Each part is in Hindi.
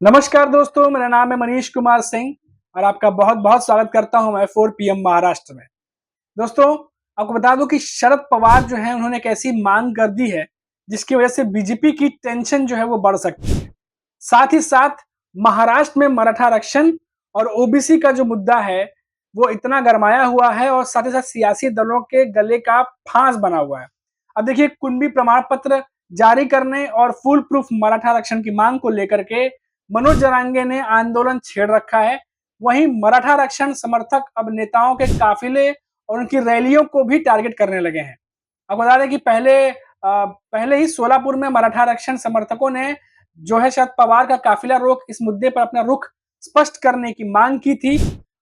नमस्कार दोस्तों, मेरा नाम है मनीष कुमार सिंह और आपका बहुत-बहुत स्वागत करता हूं मैं 4 पीएम महाराष्ट्र में। दोस्तों, आपको बता दूं कि शरद पवार जो हैं उन्होंने एक ऐसी मांग कर दी है, जिसकी वजह से बीजेपी की टेंशन जो है वो बढ़ सकती है। साथ ही साथ महाराष्ट्र में मराठा आरक्षण और ओबीसी का जो मुद्दा है, वो इतना गरमाया हुआ है और साथ ही साथ सियासी दलों के गले का फांस बना हुआ है। अब देखिए, कुणबी प्रमाण पत्र जारी करने और फुल प्रूफ मराठा आरक्षण की मांग को लेकर के मनोज जरांगे ने आंदोलन छेड़ रखा है। वहीं मराठा आरक्षण समर्थक अब नेताओं के काफिले और उनकी रैलियों को भी टारगेट करने लगे हैं। आपको बता दें कि पहले ही सोलापुर में मराठा आरक्षण समर्थकों ने जो है शरद पवार का काफिला रोक इस मुद्दे पर अपना रुख स्पष्ट करने की मांग की थी।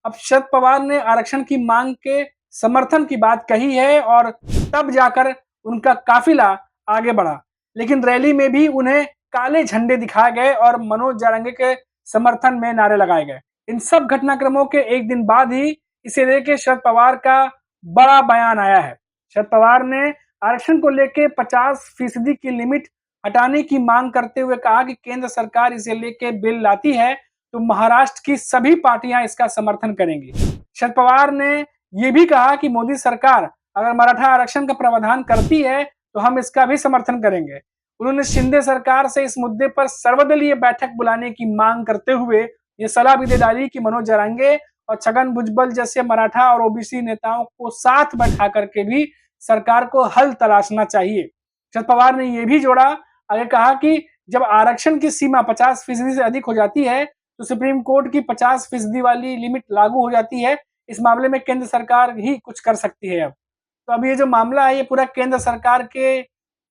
अब शरद पवार ने आरक्षण की मांग के समर्थन की बात कही है और तब जाकर उनका काफिला आगे बढ़ा। लेकिन रैली में भी उन्हें काले झंडे दिखाए गए और मनोज जारंगे के समर्थन में नारे लगाए गए। इन सब घटनाक्रमों के एक दिन बाद ही इसे लेके शरद पवार का बड़ा बयान आया है। शरद पवार ने आरक्षण को लेके 50% की लिमिट हटाने की मांग करते हुए कहा कि केंद्र सरकार इसे लेके बिल लाती है तो महाराष्ट्र की सभी पार्टियां इसका समर्थन करेंगी। शरद पवार ने यह भी कहा कि मोदी सरकार अगर मराठा आरक्षण का प्रावधान करती है तो हम इसका भी समर्थन करेंगे। उन्होंने शिंदे सरकार से इस मुद्दे पर सर्वदलीय बैठक बुलाने की मांग करते हुए ये सलाह भी दे डाली कि मनोज जरांगे और छगन भुजबल जैसे मराठा और ओबीसी नेताओं को साथ बैठा करके भी सरकार को हल तलाशना चाहिए। शरद पवार ने यह भी जोड़ा, आगे कहा कि जब आरक्षण की सीमा 50% से अधिक हो जाती है तो सुप्रीम कोर्ट की 50% वाली लिमिट लागू हो जाती है। इस मामले में केंद्र सरकार ही कुछ कर सकती है अब। तो अब ये जो मामला है ये पूरा केंद्र सरकार के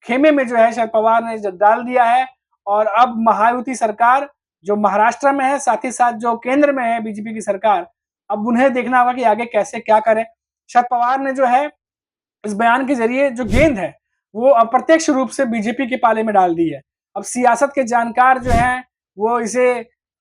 खेमे में जो है शरद पवार ने डाल दिया है और अब महायुति सरकार जो महाराष्ट्र में है, साथ ही साथ जो केंद्र में है बीजेपी की सरकार, अब उन्हें देखना होगा कि आगे कैसे क्या करें। शरद पवार ने जो है इस बयान के जरिए जो गेंद है वो अप्रत्यक्ष रूप से बीजेपी के पाले में डाल दी है। अब सियासत के जानकार जो हैं वो इसे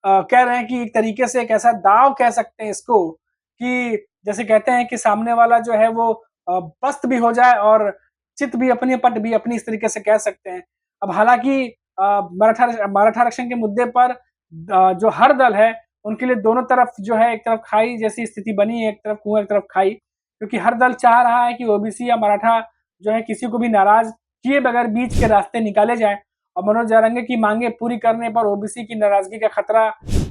कह रहे हैं कि एक तरीके से एक ऐसा दाव कह सकते हैं इसको कि जैसे कहते हैं कि सामने वाला जो है वो पस्त भी हो जाए और चित भी अपनी पट भी अपनी, इस तरीके से कह सकते हैं। अब हालांकि मराठा आरक्षण के मुद्दे पर जो हर दल है उनके लिए दोनों तरफ जो है एक तरफ खाई जैसी स्थिति बनी है, एक तरफ कुआं एक तरफ खाई, क्योंकि हर दल चाह रहा है कि ओबीसी या मराठा जो है किसी को भी नाराज किए बगैर बीच के रास्ते निकाले जाए और मनोज जारंगे की मांगे पूरी करने पर ओबीसी की नाराजगी का खतरा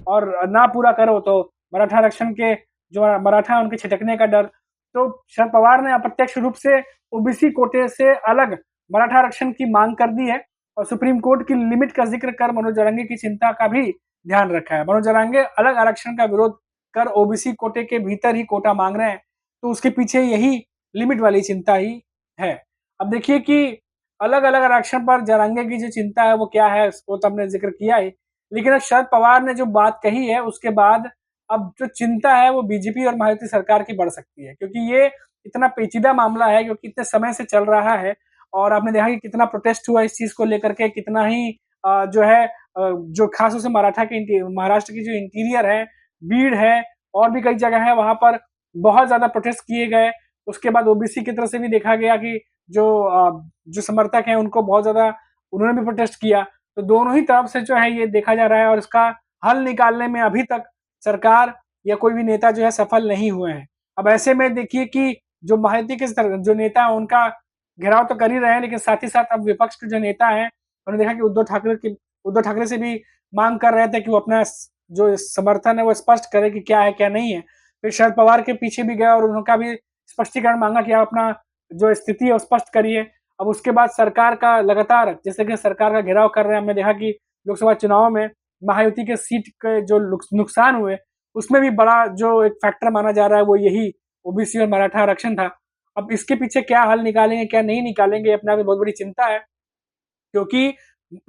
और ना पूरा करो तो मराठा आरक्षण के जो मराठा उनके छिटकने का डर। तो शरद पवार ने अप्रत्यक्ष रूप से ओबीसी कोटे से अलग मराठा आरक्षण की मांग कर दी है और सुप्रीम कोर्ट की लिमिट का जिक्र कर मनोज जारंगे की चिंता का भी ध्यान रखा है। मनोज जारंगे अलग आरक्षण का विरोध कर ओबीसी कोटे के भीतर ही कोटा मांग रहे हैं, तो उसके पीछे यही लिमिट वाली चिंता ही है। अब देखिए कि अलग-अलग आरक्षण पर जारंगे की जो चिंता है वो क्या है, उसको तो हमने जिक्र किया ही। लेकिन अब शरद पवार ने जो बात कही है उसके बाद अब जो चिंता है वो बीजेपी और महायुति सरकार की बढ़ सकती है, क्योंकि ये इतना पेचीदा मामला है क्योंकि इतने समय से चल रहा है और आपने देखा कि कितना प्रोटेस्ट हुआ इस चीज को लेकर के, कितना ही जो है जो खास तौर से महाराष्ट्र की जो इंटीरियर है, बीड़ है और भी कई जगह है वहां पर बहुत ज्यादा प्रोटेस्ट किए गए। उसके बाद ओबीसी की तरफ से भी देखा गया कि जो समर्थक हैं उनको बहुत ज्यादा उन्होंने भी प्रोटेस्ट किया। तो दोनों ही तरफ से जो है ये देखा जा रहा है और इसका हल निकालने में अभी तक सरकार या कोई भी नेता जो है सफल नहीं हुए हैं। अब ऐसे में देखिए कि जो महायुति के जो नेता है उनका घेराव तो कर ही रहे हैं, लेकिन साथ ही साथ अब विपक्ष के जो नेता हैं उन्होंने देखा कि उद्धव ठाकरे से भी मांग कर रहे थे कि वो अपना जो समर्थन है वो स्पष्ट करे कि क्या है क्या नहीं है। फिर शरद पवार के पीछे भी गया और उनका भी स्पष्टीकरण मांगा कि आप अपना जो स्थिति है वो स्पष्ट करिए। अब उसके बाद सरकार का लगातार जैसे कि सरकार का घेराव कर रहे हैं। हमने देखा कि लोकसभा चुनाव में महायुति के सीट के जो नुकसान हुए उसमें भी बड़ा जो एक फैक्टर माना जा रहा है वो यही ओबीसी और मराठा आरक्षण था। अब इसके पीछे क्या हल निकालेंगे क्या नहीं निकालेंगे अपने आप में बहुत बड़ी चिंता है, क्योंकि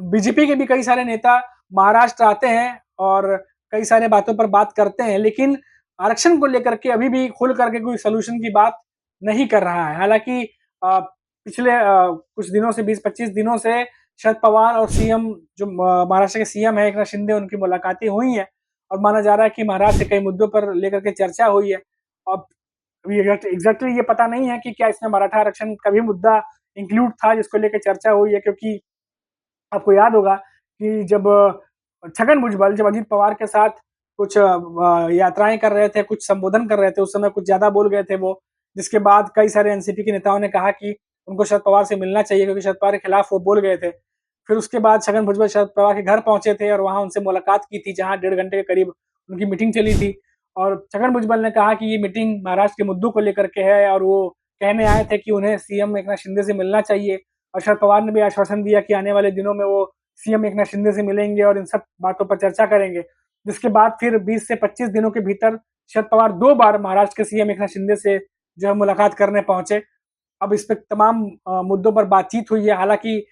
बीजेपी के भी कई सारे नेता महाराष्ट्र आते हैं और कई सारे बातों पर बात करते हैं, लेकिन आरक्षण को लेकर के अभी भी खुल करके कोई सोल्यूशन की बात नहीं कर रहा है। हालांकि पिछले कुछ दिनों से 20-25 दिनों से शरद पवार और सीएम जो महाराष्ट्र के सीएम है एकनाथ शिंदे उनकी मुलाकातें हुई हैं और माना जा रहा है कि महाराष्ट्र के कई मुद्दों पर लेकर के चर्चा हुई है। अब एग्जैक्टली ये पता नहीं है कि क्या इसमें मराठा आरक्षण का भी मुद्दा इंक्लूड था जिसको लेकर चर्चा हुई है, क्योंकि आपको याद होगा कि जब छगन भुजबल जब अजित पवार के साथ कुछ यात्राएं कर रहे थे, कुछ संबोधन कर रहे थे, उस समय कुछ ज्यादा बोल गए थे वो, जिसके बाद कई सारे एनसीपी के नेताओं ने कहा कि उनको शरद पवार से मिलना चाहिए क्योंकि शरद पवार के खिलाफ वो बोल गए थे। फिर उसके बाद छगन भुजबल शरद पवार के घर पहुंचे थे और वहां उनसे मुलाकात की थी, जहां 1.5 घंटे के करीब उनकी मीटिंग चली थी। और छगन भुजबल ने कहा कि ये मीटिंग महाराष्ट्र के मुद्दों को लेकर के है और वो कहने आए थे कि उन्हें सीएम एकनाथ शिंदे से मिलना चाहिए। और शरद पवार ने भी आश्वासन दिया कि आने वाले दिनों में वो सीएम एकनाथ शिंदे से मिलेंगे और इन सब बातों पर चर्चा करेंगे। जिसके बाद फिर 20 से 25 दिनों के भीतर शरद पवार 2 बार महाराष्ट्र के सीएम एकनाथ शिंदे से जो है मुलाकात करने पहुंचे। अब इस पे तमाम मुद्दों पर बातचीत हुई है। हालांकि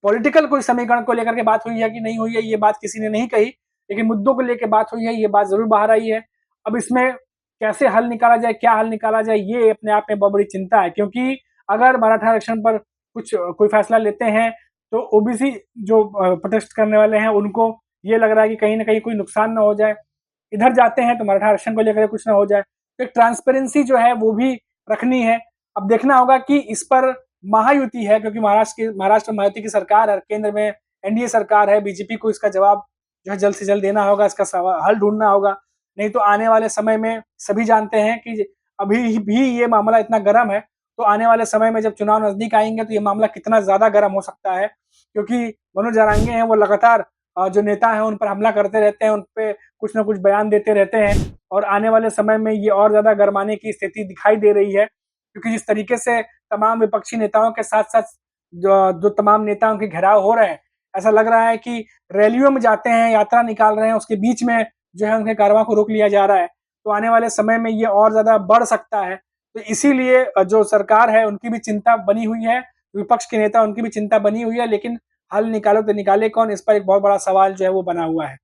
पॉलिटिकल कोई समीकरण को लेकर के बात हुई है कि नहीं हुई है, ये बात किसी ने नहीं कही, लेकिन मुद्दों को लेकर बात हुई है, ये बात जरूर बाहर आई है। अब इसमें कैसे हल निकाला जाए, क्या हल निकाला जाए, ये अपने आप में बहुत बड़ी चिंता है, क्योंकि अगर मराठा आरक्षण पर कुछ कोई फैसला लेते हैं तो ओबीसी जो प्रोटेस्ट करने वाले हैं उनको ये लग रहा है कि कहीं ना कहीं कोई नुकसान ना हो जाए। इधर जाते हैं तो मराठा आरक्षण को लेकर कुछ ना हो जाए। तो एक ट्रांसपेरेंसी जो है वो भी रखनी है। अब देखना होगा कि इस पर महायुति है, क्योंकि महाराष्ट्र महायुति की सरकार है, केंद्र में एनडीए सरकार है। बीजेपी को इसका जवाब जो है जल्द से जल्द देना होगा, इसका हल ढूंढना होगा। नहीं तो आने वाले समय में सभी जानते हैं कि अभी भी ये मामला इतना गर्म है, तो आने वाले समय में जब चुनाव नजदीक आएंगे तो ये मामला कितना ज्यादा गर्म हो सकता है। क्योंकि मनोज जरांगे हैं वो लगातार जो नेता हैं उन पर हमला करते रहते हैं, उन पे कुछ ना कुछ बयान देते रहते हैं और आने वाले समय में ये और ज्यादा गर्माने की स्थिति दिखाई दे रही है। क्योंकि जिस तरीके से तमाम विपक्षी नेताओं के साथ साथ जो तमाम नेताओं के घेराव हो रहे हैं, ऐसा लग रहा है कि रैलियों में जाते हैं, यात्रा निकाल रहे हैं, उसके बीच में जो है उनके कारवां को रोक लिया जा रहा है। तो आने वाले समय में ये और ज्यादा बढ़ सकता है। तो इसीलिए जो सरकार है उनकी भी चिंता बनी हुई है, विपक्ष के नेता उनकी भी चिंता बनी हुई है, लेकिन हल निकालो तो निकाले कौन, इस पर एक बहुत बड़ा सवाल जो है वो बना हुआ है।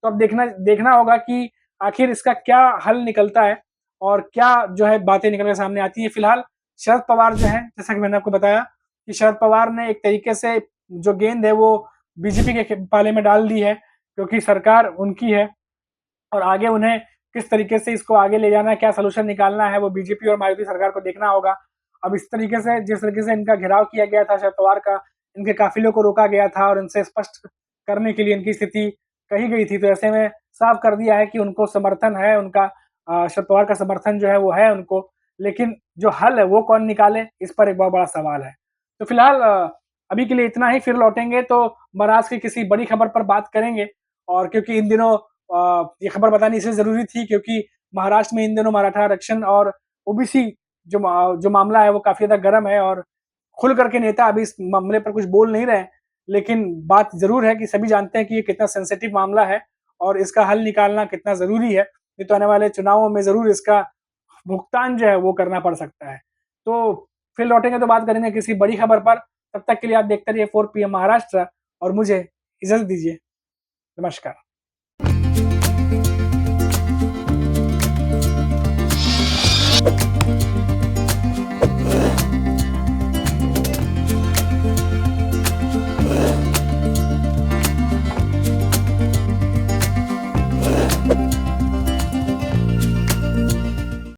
तो अब देखना देखना होगा कि आखिर इसका क्या हल निकलता है और क्या जो है बातें निकल के सामने आती है। फिलहाल शरद पवार जो है, जैसा कि मैंने आपको बताया कि शरद पवार ने एक तरीके से जो गेंद है वो बीजेपी के पाले में डाल दी है, क्योंकि सरकार उनकी है और आगे उन्हें किस तरीके से इसको आगे ले जाना है, क्या सोल्यूशन निकालना है, वो बीजेपी और मायावती सरकार को देखना होगा। अब इस तरीके से जिस तरीके से इनका घेराव किया गया था शरद पवार का, इनके काफिलों को रोका गया था और इनसे स्पष्ट करने के लिए इनकी स्थिति कही गई थी, तो ऐसे में साफ कर दिया है कि उनको समर्थन है, उनका शरद पवार का समर्थन जो है वो है उनको। लेकिन जो हल है वो कौन निकाले, इस पर एक बहुत बड़ा सवाल है। तो फिलहाल अभी के लिए इतना ही, फिर लौटेंगे तो महाराष्ट्र की किसी बड़ी खबर पर बात करेंगे। और क्योंकि इन दिनों ये खबर बतानी इसलिए जरूरी थी क्योंकि महाराष्ट्र में इन दिनों मराठा आरक्षण और ओबीसी जो मामला है वो काफी ज्यादा गर्म है और खुल करके नेता अभी इस मामले पर कुछ बोल नहीं रहे हैं। लेकिन बात जरूर है कि सभी जानते हैं कि ये कितना सेंसिटिव मामला है और इसका हल निकालना कितना जरूरी है। नहीं तो आने वाले चुनावों में जरूर इसका भुगतान जो है वो करना पड़ सकता है। तो फिर लौटेंगे तो बात करेंगे किसी बड़ी खबर पर। तब तक के लिए आप देखते रहिए 4 PM महाराष्ट्र और मुझे इजाजत दीजिए। नमस्कार।